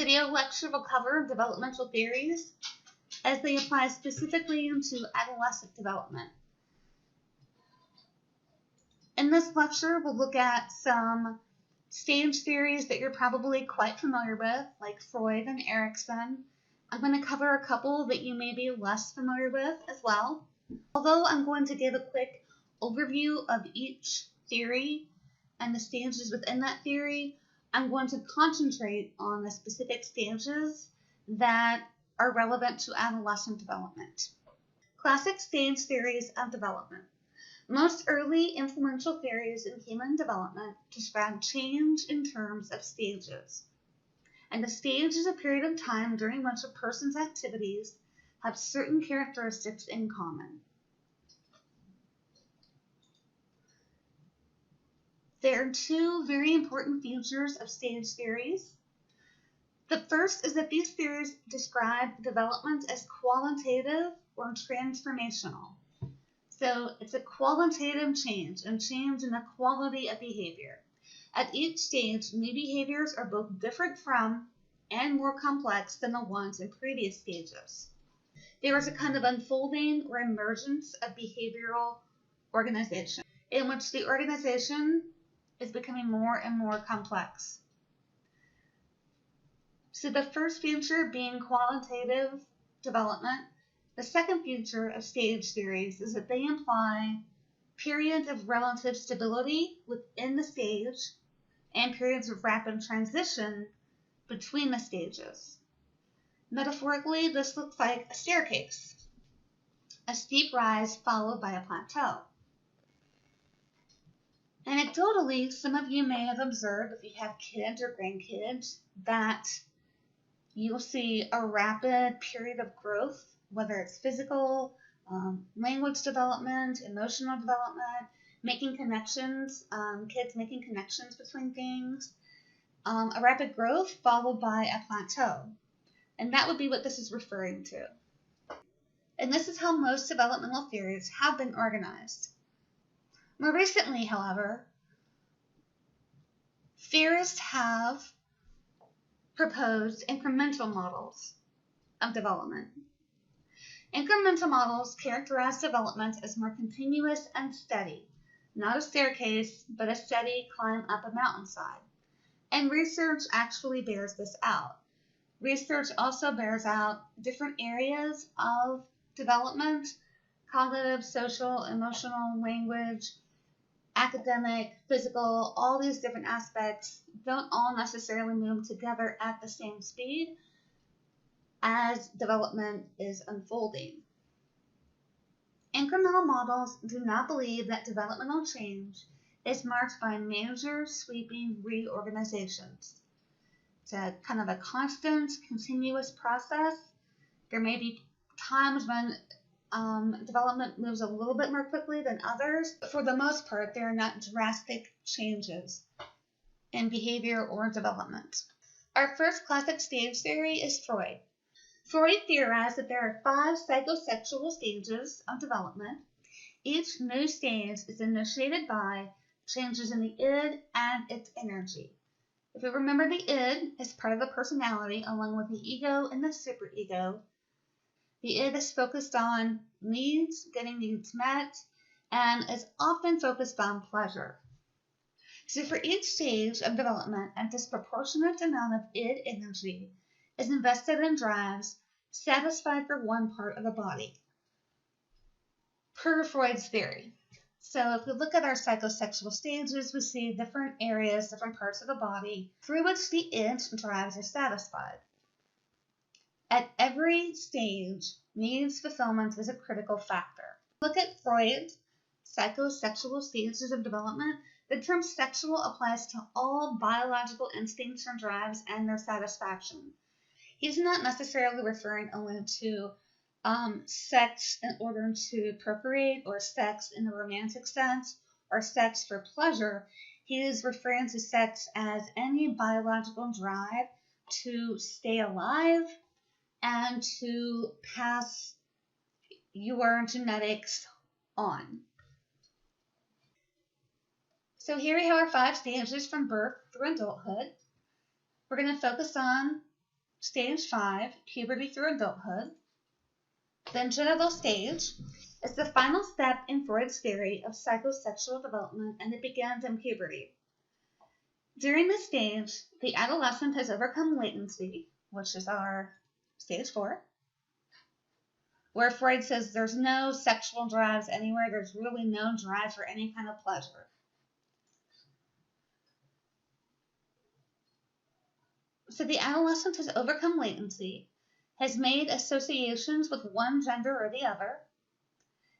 video lecture will cover developmental theories as they apply specifically to adolescent development. In this lecture, we'll look at some stage theories that you're probably quite familiar with, like Freud and Erikson. I'm going to cover a couple that you may be less familiar with as well. Although I'm going to give a quick overview of each theory and the stages within that theory, I'm going to concentrate on the specific stages that are relevant to adolescent development. Classic stage theories of development. Most early influential theories in human development describe change in terms of stages. And a stage is a period of time during which a person's activities have certain characteristics in common. There are two very important features of stage theories. The first is that these theories describe development as qualitative or transformational. So it's a qualitative change and change in the quality of behavior. At each stage, new behaviors are both different from and more complex than the ones in previous stages. There is a kind of unfolding or emergence of behavioral organization, in which the organization is becoming more and more complex. So the first feature being qualitative development. The second feature of stage theories is that they imply periods of relative stability within the stage and periods of rapid transition between the stages. Metaphorically, this looks like a staircase, a steep rise followed by a plateau. Anecdotally, some of you may have observed, if you have kids or grandkids, that you'll see a rapid period of growth, whether it's physical, language development, emotional development, making connections, kids making connections between things, a rapid growth followed by a plateau. And that would be what this is referring to. And this is how most developmental theories have been organized. More recently, however, theorists have proposed incremental models of development. Incremental models characterize development as more continuous and steady, not a staircase, but a steady climb up a mountainside. And research actually bears this out. Research also bears out different areas of development: cognitive, social, emotional, language, academic, physical. All these different aspects don't all necessarily move together at the same speed as development is unfolding. Incremental models do not believe that developmental change is marked by major sweeping reorganizations. It's a kind of a constant, continuous process. There may be times when development moves a little bit more quickly than others, but for the most part, there are not drastic changes in behavior or development. Our first classic stage theory is Freud. Freud theorized that there are 5 psychosexual stages of development. Each new stage is initiated by changes in the id and its energy. If you remember, the id is part of the personality along with the ego and the superego. The id is focused on needs, getting needs met, and is often focused on pleasure. So for each stage of development, a disproportionate amount of id energy is invested in drives satisfied for one part of the body, per Freud's theory. So if we look at our psychosexual stages, we see different areas, different parts of the body through which the id drives are satisfied. At every stage, needs fulfillment is a critical factor. Look at Freud's psychosexual stages of development. The term sexual applies to all biological instincts and drives and their satisfaction. He's not necessarily referring only to sex in order to procreate, or sex in the romantic sense, or sex for pleasure. He is referring to sex as any biological drive to stay alive and to pass your genetics on. So here we have our 5 stages from birth through adulthood. We're going to focus on Stage 5, puberty through adulthood. The genital stage is the final step in Freud's theory of psychosexual development, and it begins in puberty. During this stage, the adolescent has overcome latency, which is our stage 4, where Freud says there's no sexual drives anywhere, there's really no drive for any kind of pleasure. So the adolescent has overcome latency, has made associations with one gender or the other,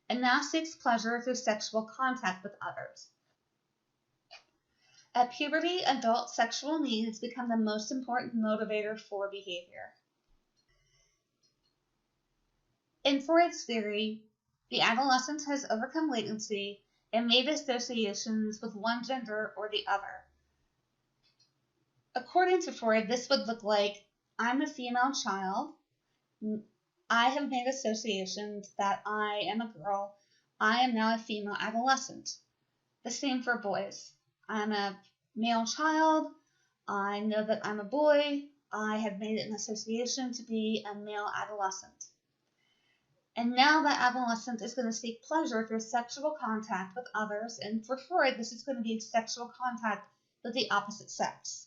and now seeks pleasure through sexual contact with others. At puberty, adult sexual needs become the most important motivator for behavior. In Freud's theory, the adolescent has overcome latency and made associations with one gender or the other. According to Freud, this would look like, I'm a female child, I have made associations that I am a girl, I am now a female adolescent. The same for boys. I'm a male child, I know that I'm a boy, I have made an association to be a male adolescent. And now that adolescent is going to seek pleasure through sexual contact with others, and for Freud, this is going to be sexual contact with the opposite sex.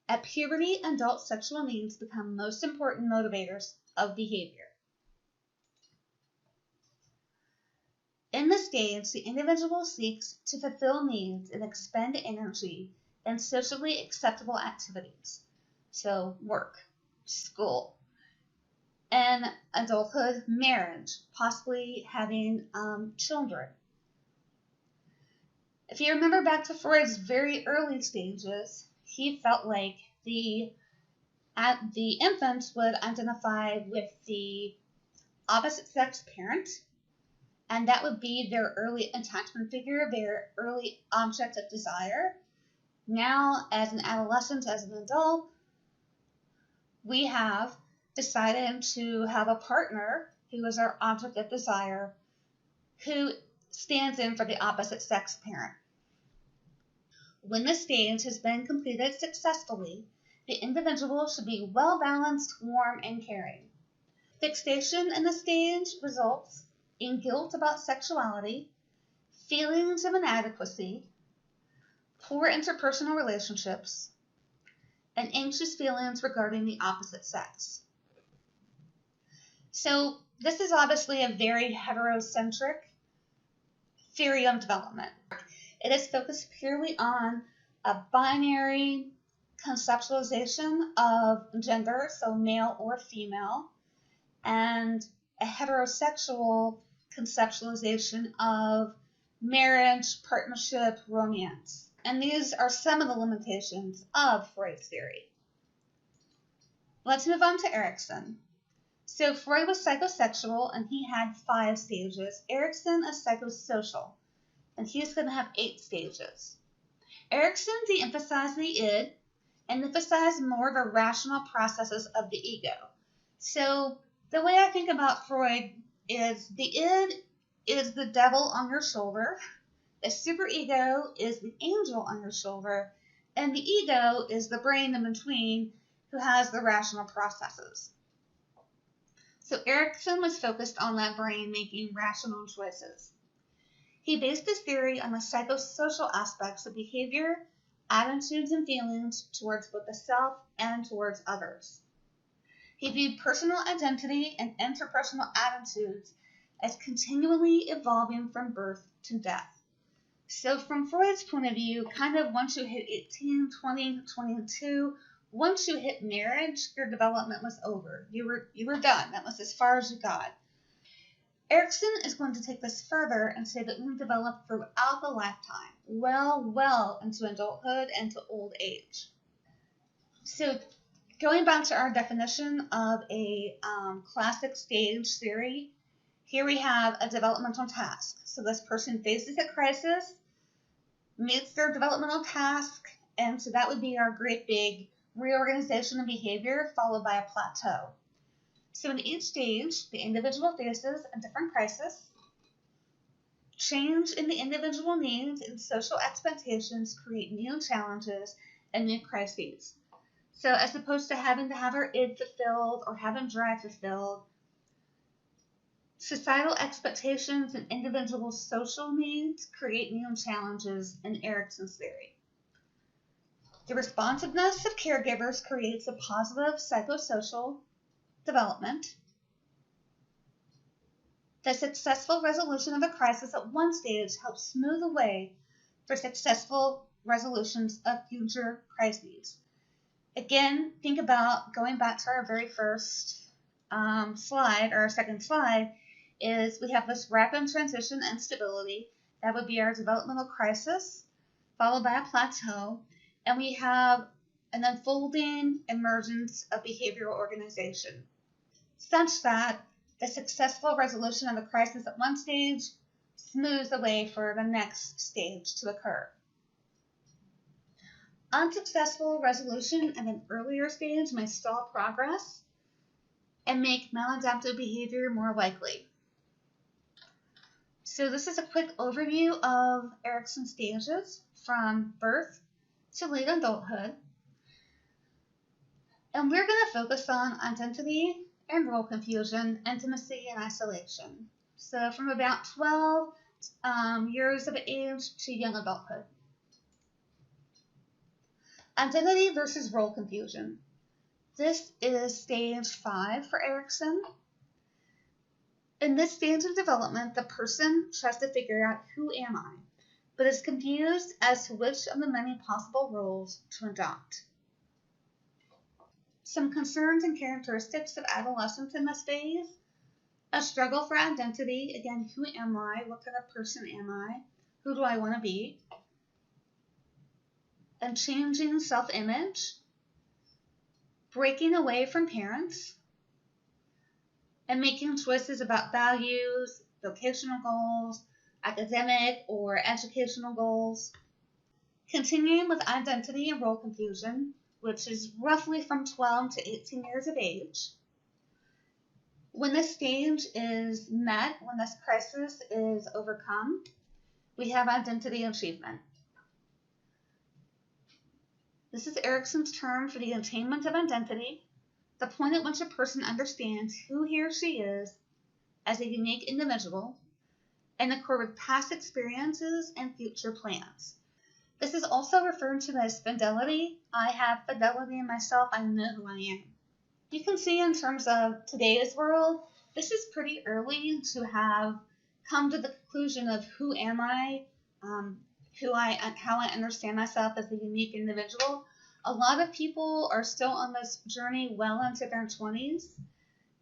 At puberty, adult sexual needs become most important motivators of behavior. In this stage, the individual seeks to fulfill needs and expend energy in socially acceptable activities. So work, school, and adulthood, marriage, possibly having children. If you remember back to Freud's very early stages, he felt like the infant would identify with the opposite sex parent, and that would be their early attachment figure, their early object of desire. Now, as an adolescent, as an adult, we have decided to have a partner who is our object of desire, who stands in for the opposite sex parent. When this stage has been completed successfully, the individual should be well-balanced, warm, and caring. Fixation in the stage results in guilt about sexuality, feelings of inadequacy, poor interpersonal relationships, and anxious feelings regarding the opposite sex. So this is obviously a very heterocentric theory of development. It is focused purely on a binary conceptualization of gender, so male or female, and a heterosexual conceptualization of marriage, partnership, romance. And these are some of the limitations of Freud's theory. Let's move on to Erikson. So Freud was psychosexual, and he had 5 stages. Erikson is psychosocial, and he's going to have 8 stages. Erikson de-emphasized the id and emphasized more the rational processes of the ego. So the way I think about Freud is the id is the devil on your shoulder, the superego is the angel on your shoulder, and the ego is the brain in between who has the rational processes. So Erikson was focused on that brain making rational choices. He based his theory on the psychosocial aspects of behavior, attitudes, and feelings towards both the self and towards others. He viewed personal identity and interpersonal attitudes as continually evolving from birth to death. So from Freud's point of view, kind of once you hit 18, 20, 22, once you hit marriage, your development was over. You were done. That was as far as you got. Erikson is going to take this further and say that we develop throughout the lifetime, well into adulthood and to old age. So going back to our definition of a classic stage theory, here we have a developmental task. So this person faces a crisis, meets their developmental task, and so that would be our great big reorganization of behavior followed by a plateau. So in each stage, the individual faces a different crisis. Change in the individual needs and social expectations create new challenges and new crises. So as opposed to having to have her id fulfilled or having drive fulfilled, societal expectations and individual social needs create new challenges in Erikson's theory. The responsiveness of caregivers creates a positive psychosocial development. The successful resolution of a crisis at one stage helps smooth the way for successful resolutions of future crises. Again, think about going back to our very first slide, or our second slide, is we have this rapid transition and stability. That would be our developmental crisis, followed by a plateau, and we have an unfolding emergence of behavioral organization, such that the successful resolution of a crisis at one stage smooths the way for the next stage to occur. Unsuccessful resolution at an earlier stage may stall progress and make maladaptive behavior more likely. So this is a quick overview of Erikson's stages from birth to late adulthood. And we're going to focus on identity and role confusion, intimacy, and isolation. So from about 12 years of age to young adulthood. Identity versus role confusion. This is stage 5 for Erikson. In this stage of development, the person tries to figure out who am I, but is confused as to which of the many possible roles to adopt. Some concerns and characteristics of adolescence in this phase: a struggle for identity. Again, who am I? What kind of person am I? Who do I want to be? And changing self-image, breaking away from parents, and making choices about values, vocational goals, academic or educational goals. Continuing with identity and role confusion, which is roughly from 12 to 18 years of age. When this stage is met, when this crisis is overcome, we have identity achievement. This is Erikson's term for the attainment of identity, the point at which a person understands who he or she is as a unique individual in accord with past experiences and future plans. This is also referred to as fidelity. I have fidelity in myself. I know who I am. You can see in terms of today's world, this is pretty early to have come to the conclusion of who am I, how I understand myself as a unique individual. A lot of people are still on this journey well into their 20s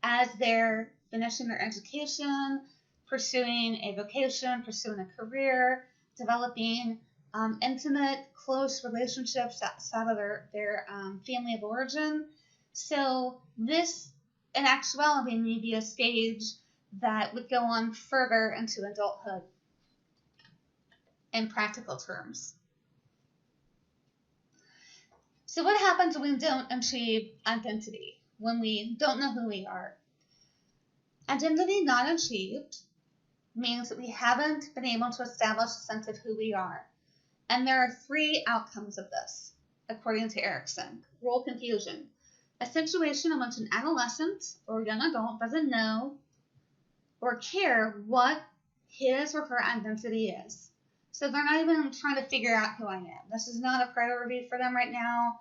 as they're finishing their education, pursuing a vocation, pursuing a career, developing intimate, close relationships outside of their family of origin. So this, in actuality, may be a stage that would go on further into adulthood in practical terms. So what happens when we don't achieve identity, when we don't know who we are? Identity not achieved means that we haven't been able to establish a sense of who we are. And there are 3 outcomes of this, according to Erikson. Role confusion, a situation in which an adolescent or young adult doesn't know or care what his or her identity is. So they're not even trying to figure out who I am. This is not a priority for them right now.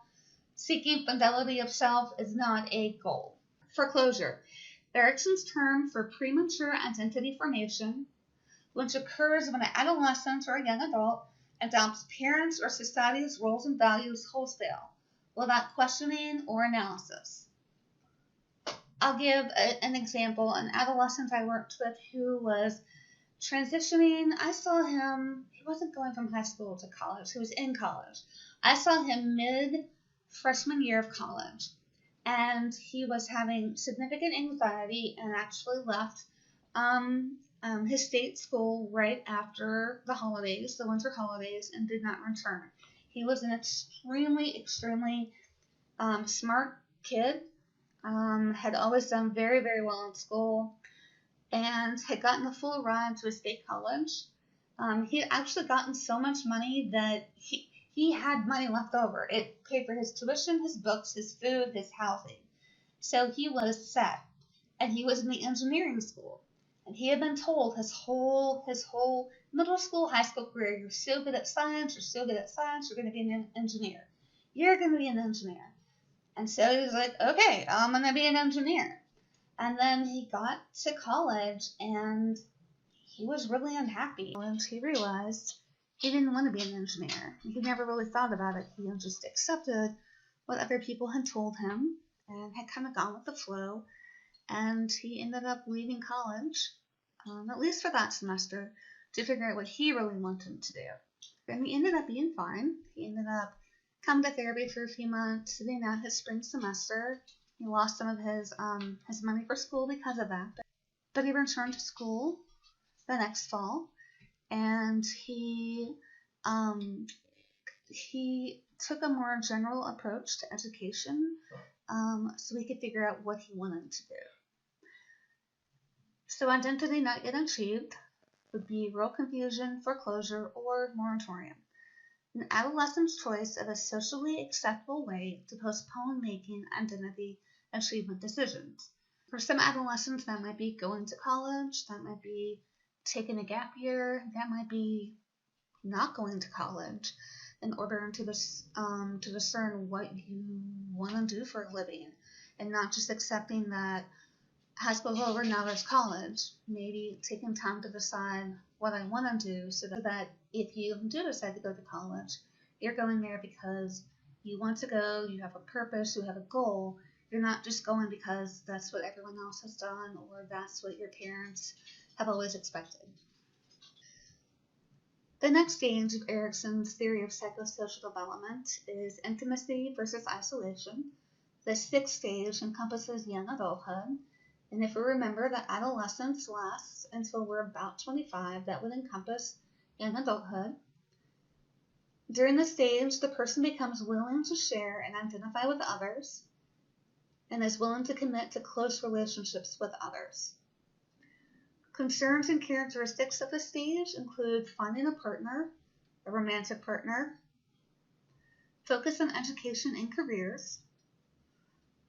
Seeking fidelity of self is not a goal. Foreclosure, Erikson's term for premature identity formation, which occurs when an adolescent or a young adult adopts parents' or society's roles and values wholesale, without questioning or analysis. I'll give an example. An adolescent I worked with who was transitioning, I saw him, he wasn't going from high school to college, he was in college. I saw him mid-freshman year of college, and he was having significant anxiety and actually left his state school right after the holidays, the winter holidays, and did not return. He was an extremely smart kid, had always done very, very well in school, and had gotten a full ride to a state college. He had actually gotten so much money that he he had money left over. It paid for his tuition, his books, his food, his housing. So he was set, and he was in the engineering school. And he had been told his whole middle school, high school career, you're so good at science, you're going to be an engineer. You're going to be an engineer. And so he was like, okay, I'm going to be an engineer. And then he got to college, and he was really unhappy. Once he realized he didn't want to be an engineer. He never really thought about it. He just accepted what other people had told him and had kind of gone with the flow. And he ended up leaving college, at least for that semester, to figure out what he really wanted to do. And he ended up being fine. He ended up coming to therapy for a few months, sitting out his spring semester. He lost some of his money for school because of that. But he returned to school the next fall, and he took a more general approach to education, so he could figure out what he wanted to do. So identity not yet achieved would be real confusion, foreclosure, or moratorium. An adolescent's choice of a socially acceptable way to postpone making identity achievement decisions. For some adolescents, that might be going to college, that might be taking a gap year, that might be not going to college in order to discern what you want to do for a living, and not just accepting that high school's over, now there's college. Maybe taking time to decide what I want to do, so that if you do decide to go to college, you're going there because you want to go, you have a purpose, you have a goal. You're not just going because that's what everyone else has done, or that's what your parents have always expected. The next stage of Erikson's theory of psychosocial development is intimacy versus isolation. The sixth stage encompasses young adulthood. And if we remember that adolescence lasts until we're about 25, that would encompass young adulthood. During this stage, the person becomes willing to share and identify with others, and is willing to commit to close relationships with others. Concerns and characteristics of this stage include finding a partner, a romantic partner, focus on education and careers,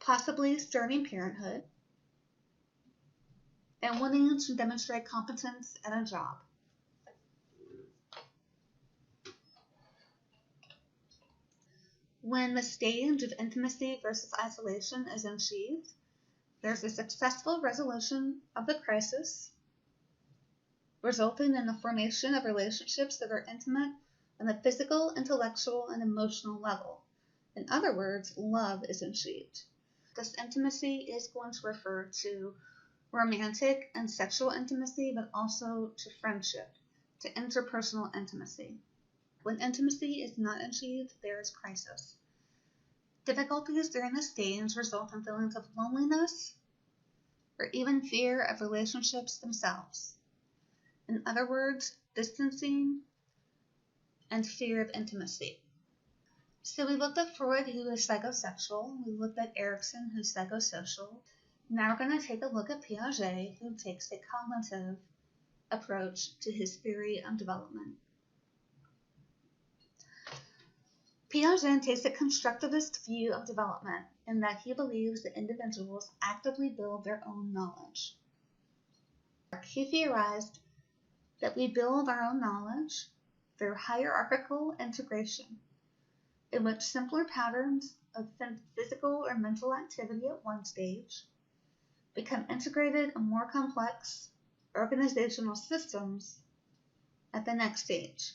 possibly starting parenthood, and wanting to demonstrate competence at a job. When the stage of intimacy versus isolation is achieved, there's a successful resolution of the crisis, resulting in the formation of relationships that are intimate on the physical, intellectual, and emotional level. In other words, love is achieved. This intimacy is going to refer to romantic and sexual intimacy, but also to friendship, to interpersonal intimacy. When intimacy is not achieved, there is crisis. Difficulties during this stage result in feelings of loneliness or even fear of relationships themselves. In other words, distancing and fear of intimacy. So we looked at Freud, who is psychosexual. We looked at Erikson, who's psychosocial. Now we're going to take a look at Piaget, who takes a cognitive approach to his theory of development. Piaget takes a constructivist view of development in that he believes that individuals actively build their own knowledge. He theorized that we build our own knowledge through hierarchical integration, in which simpler patterns of physical or mental activity at one stage become integrated in more complex organizational systems at the next stage.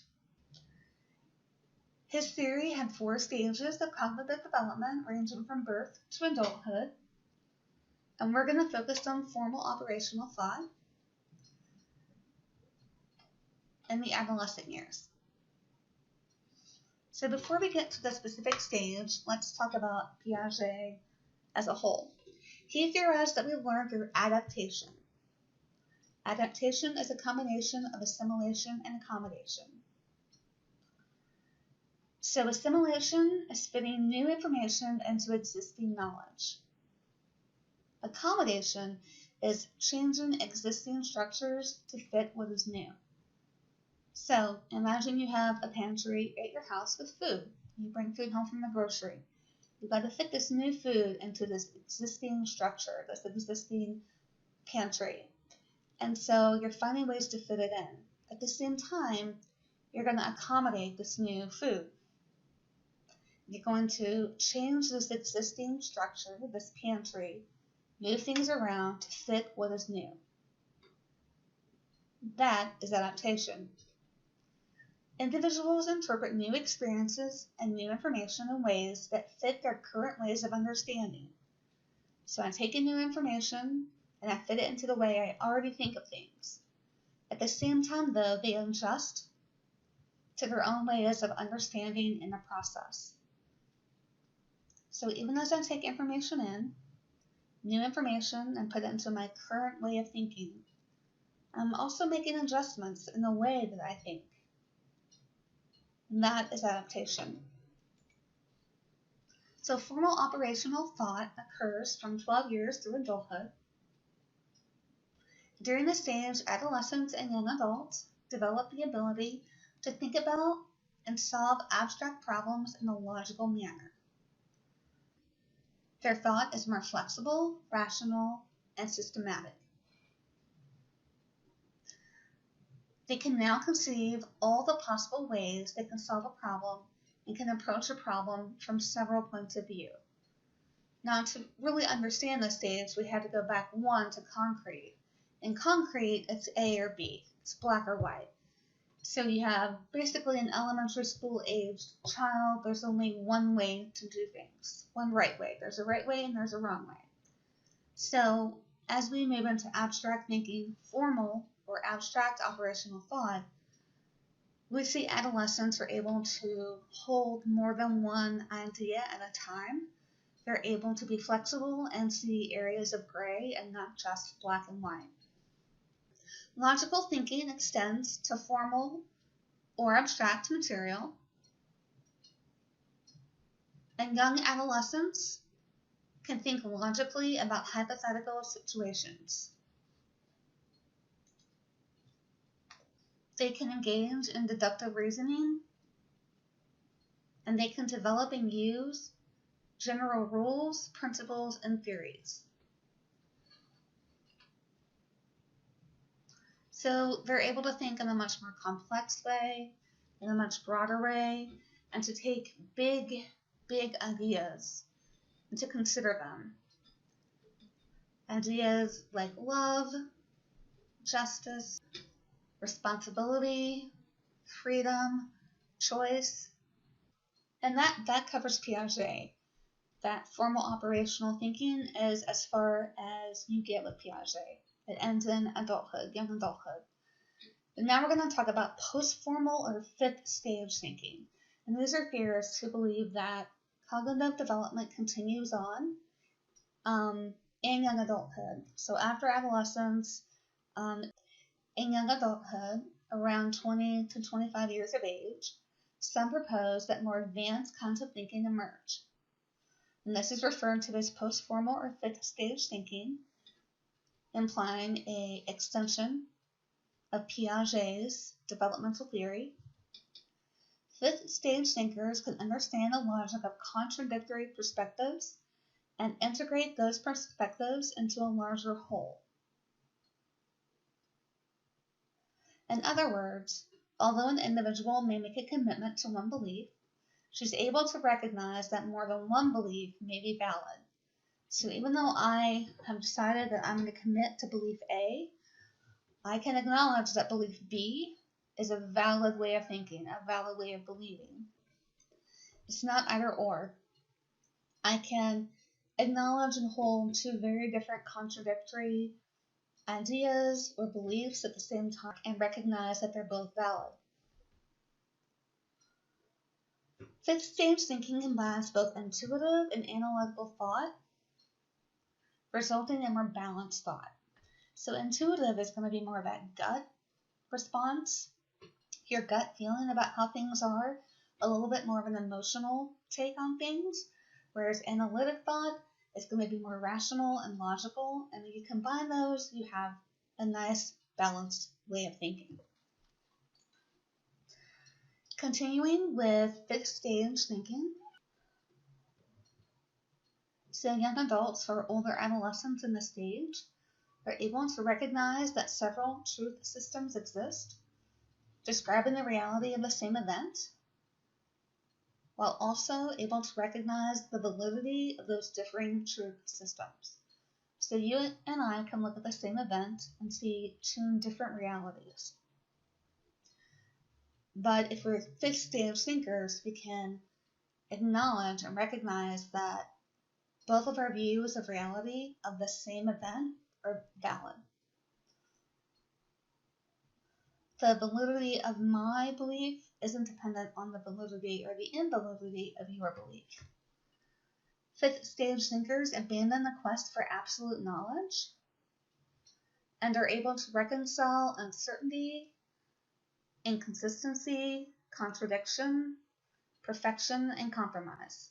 His theory had 4 stages of cognitive development ranging from birth to adulthood, and we're going to focus on formal operational thought in the adolescent years. So before we get to the specific stage, let's talk about Piaget as a whole. He theorized that we learn through adaptation. Adaptation is a combination of assimilation and accommodation. So assimilation is fitting new information into existing knowledge. Accommodation is changing existing structures to fit what is new. So imagine you have a pantry at your house with food. You bring food home from the grocery. You've got to fit this new food into this existing structure, this existing pantry. And so you're finding ways to fit it in. At the same time, you're going to accommodate this new food. You're going to change this existing structure, this pantry, move things around to fit what is new. That is adaptation. Individuals interpret new experiences and new information in ways that fit their current ways of understanding. So I take in new information and I fit it into the way I already think of things. At the same time, though, they adjust to their own ways of understanding in the process. So even as I take information in, new information, and put it into my current way of thinking, I'm also making adjustments in the way that I think. And that is adaptation. So formal operational thought occurs from 12 years through adulthood. During this stage, adolescents and young adults develop the ability to think about and solve abstract problems in a logical manner. Their thought is more flexible, rational, and systematic. They can now conceive all the possible ways they can solve a problem and can approach a problem from several points of view. Now, to really understand this stage, we have to go back one to concrete. In concrete, it's A or B. It's black or white. So you have basically an elementary school aged child. There's only one way to do things, one right way. There's a right way and there's a wrong way. So as we move into abstract thinking, formal or abstract operational thought, we see adolescents are able to hold more than one idea at a time. They're able to be flexible and see areas of gray and not just black and white. Logical thinking extends to formal or abstract material, and young adolescents can think logically about hypothetical situations. They can engage in deductive reasoning, and they can develop and use general rules, principles, and theories. So they're able to think in a much more complex way, in a much broader way, and to take big ideas and to consider them. Ideas like love, justice, responsibility, freedom, choice. And that covers Piaget. That formal operational thinking is as far as you get with Piaget. It ends in adulthood, young adulthood. And now we're going to talk about post-formal or fifth stage thinking. And these are theorists who believe that cognitive development continues on in young adulthood. So after adolescence, in young adulthood, around 20 to 25 years of age, some propose that more advanced kinds of thinking emerge. And this is referred to as post-formal or fifth stage thinking, implying an extension of Piaget's developmental theory. Fifth stage thinkers can understand the logic of contradictory perspectives and integrate those perspectives into a larger whole. In other words, although an individual may make a commitment to one belief, she's able to recognize that more than one belief may be valid. So even though I have decided that I'm going to commit to belief A, I can acknowledge that belief B is a valid way of thinking, a valid way of believing. It's not either or. I can acknowledge and hold two very different contradictory ideas or beliefs at the same time and recognize that they're both valid. Fifth stage thinking combines both intuitive and analytical thought, resulting in more balanced thought. So intuitive is going to be more of that gut response, your gut feeling about how things are, a little bit more of an emotional take on things, whereas analytic thought is going to be more rational and logical, and when you combine those, you have a nice balanced way of thinking. Continuing with fixed stage thinking. So young adults or older adolescents in this stage are able to recognize that several truth systems exist, describing the reality of the same event, while also able to recognize the validity of those differing truth systems. So you and I can look at the same event and see two different realities. But if we're fixed stage thinkers, we can acknowledge and recognize that both of our views of reality of the same event are valid. The validity of my belief isn't dependent on the validity or the invalidity of your belief. Fifth stage thinkers abandon the quest for absolute knowledge and are able to reconcile uncertainty, inconsistency, contradiction, perfection, and compromise.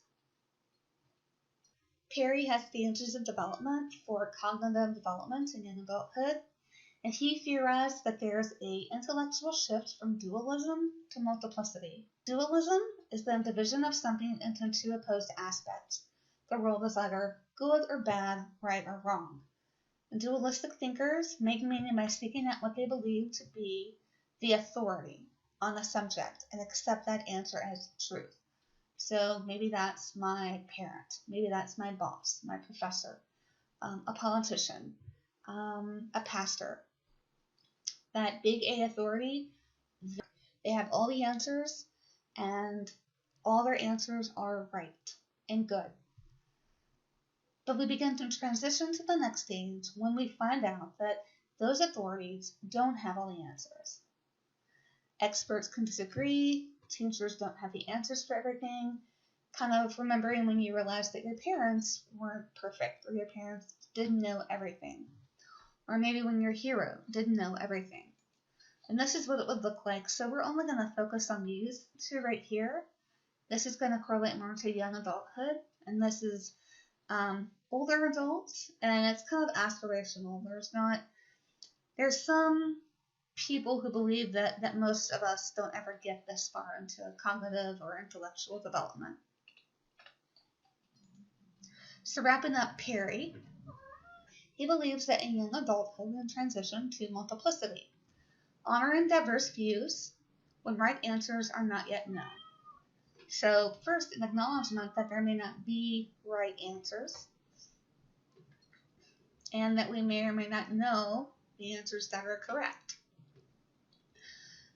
Perry has stages of development for cognitive development in young adulthood, and he theorized that there's an intellectual shift from dualism to multiplicity. Dualism is the division of something into two opposed aspects. The world is either good or bad, right or wrong. Dualistic thinkers make meaning by seeking out what they believe to be the authority on the subject and accept that answer as truth. So maybe that's my parent, maybe that's my boss, my professor, a politician, a pastor. That big A authority, they have all the answers and all their answers are right and good. But we begin to transition to the next stage when we find out that those authorities don't have all the answers. Experts can disagree, teachers don't have the answers for everything, kind of remembering when you realized that your parents weren't perfect or your parents didn't know everything. Or maybe when your hero didn't know everything. And this is what it would look like. So we're only going to focus on these two right here. This is going to correlate more to young adulthood, and this is older adults, and it's kind of aspirational. There's some people who believe that most of us don't ever get this far into cognitive or intellectual development. So wrapping up Perry, he believes that in young adulthood we transition to multiplicity, honoring diverse views when right answers are not yet known. So first, an acknowledgement that there may not be right answers, and that we may or may not know the answers that are correct.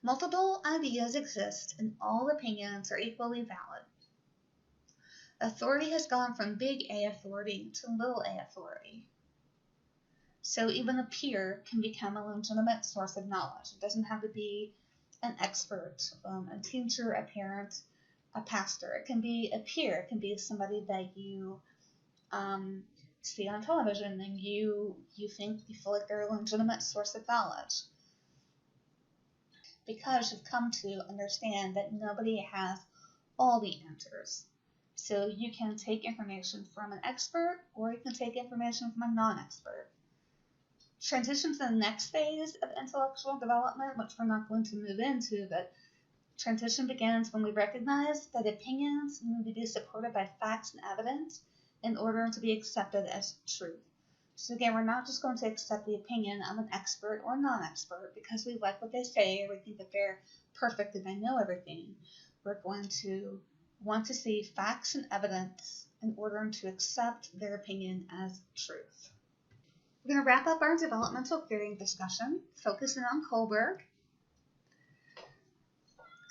Multiple ideas exist, and all opinions are equally valid. Authority has gone from big A authority to little a authority. So even a peer can become a legitimate source of knowledge. It doesn't have to be an expert, a teacher, a parent, a pastor. It can be a peer. It can be somebody that you see on television and you feel like they're a legitimate source of knowledge. Because you've come to understand that nobody has all the answers. So you can take information from an expert or you can take information from a non-expert. Transition to the next phase of intellectual development, which we're not going to move into, but transition begins when we recognize that opinions need to be supported by facts and evidence in order to be accepted as truth. So again, we're not just going to accept the opinion of an expert or non-expert because we like what they say or we think that they're perfect and they know everything. We're going to want to see facts and evidence in order to accept their opinion as truth. We're going to wrap up our developmental theory discussion, focusing on Kohlberg.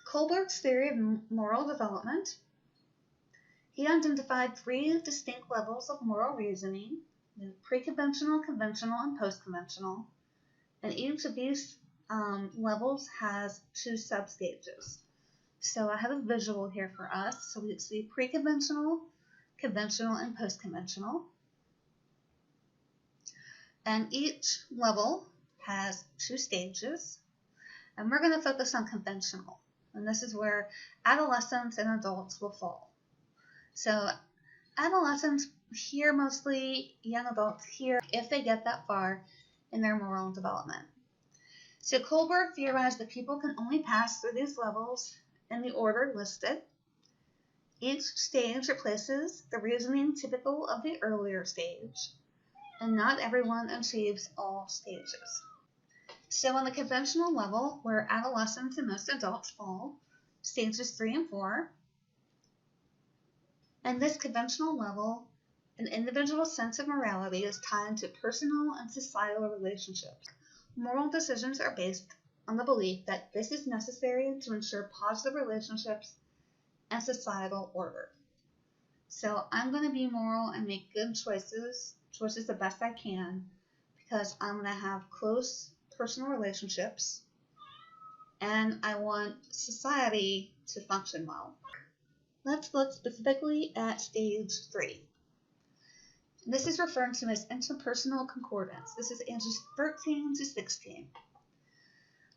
Kohlberg's theory of moral development. He identified 3 distinct levels of moral reasoning: pre-conventional, conventional, and post-conventional. And each of these levels has 2 substages. So I have a visual here for us. So we see pre-conventional, conventional, and post-conventional. And each level has 2 stages. And we're going to focus on conventional. And this is where adolescents and adults will fall. So adolescents here mostly, young adults here, if they get that far in their moral development. So Kohlberg theorized that people can only pass through these levels in the order listed. Each stage replaces the reasoning typical of the earlier stage, and not everyone achieves all stages. So on the conventional level, where adolescents and most adults fall, stages 3 and 4, and this conventional level, an individual sense of morality is tied to personal and societal relationships. Moral decisions are based on the belief that this is necessary to ensure positive relationships and societal order. So I'm going to be moral and make good choices the best I can, because I'm going to have close personal relationships and I want society to function well. Let's look specifically at stage 3. This is referred to as interpersonal concordance. This is ages 13 to 16.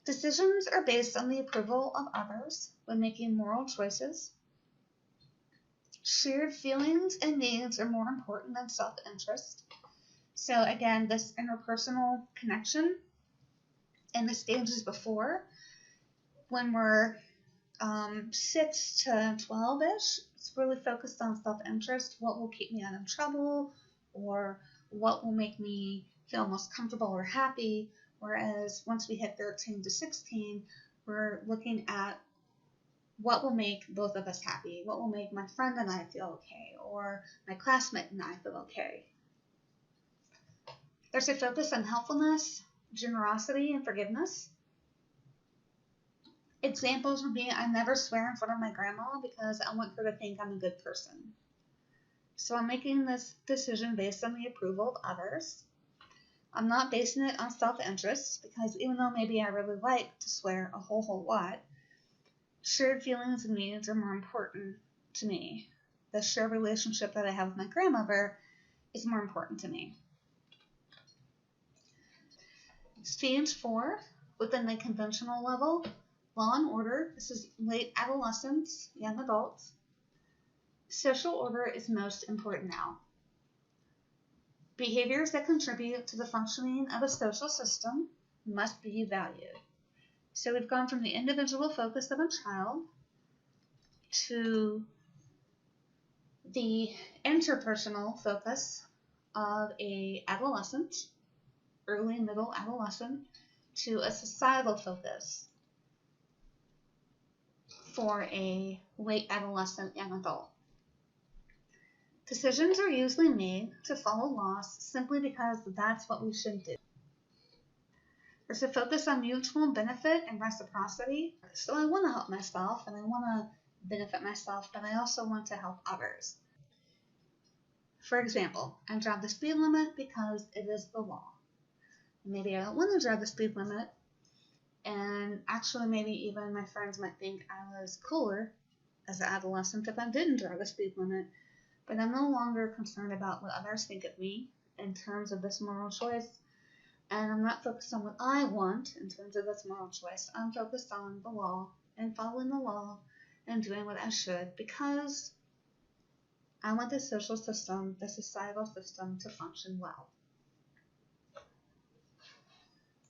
Decisions are based on the approval of others when making moral choices. Shared feelings and needs are more important than self-interest. So again, this interpersonal connection in the stages before, when we're 6 to 12-ish, it's really focused on self-interest. What will keep me out of trouble, or what will make me feel most comfortable or happy. Whereas once we hit 13 to 16, we're looking at what will make both of us happy, what will make my friend and I feel okay, or my classmate and I feel okay. There's a focus on helpfulness, generosity, and forgiveness. Examples would be, I never swear in front of my grandma because I want her to think I'm a good person. So I'm making this decision based on the approval of others. I'm not basing it on self-interest, because even though maybe I really like to swear a whole lot, shared feelings and needs are more important to me. The shared relationship that I have with my grandmother is more important to me. Stage 4, within the conventional level, law and order. This is late adolescents, young adults. Social order is most important now. Behaviors that contribute to the functioning of a social system must be valued. So we've gone from the individual focus of a child to the interpersonal focus of an adolescent, early middle adolescent, to a societal focus for a late adolescent young adult. Decisions are usually made to follow laws simply because that's what we should do. There's a focus on mutual benefit and reciprocity. So I want to help myself and I want to benefit myself, but I also want to help others. For example, I drive the speed limit because it is the law. Maybe I don't want to drive the speed limit, and actually maybe even my friends might think I was cooler as an adolescent if I didn't drive the speed limit. But I'm no longer concerned about what others think of me in terms of this moral choice. And I'm not focused on what I want in terms of this moral choice. I'm focused on the law and following the law and doing what I should, because I want the social system, the societal system, to function well.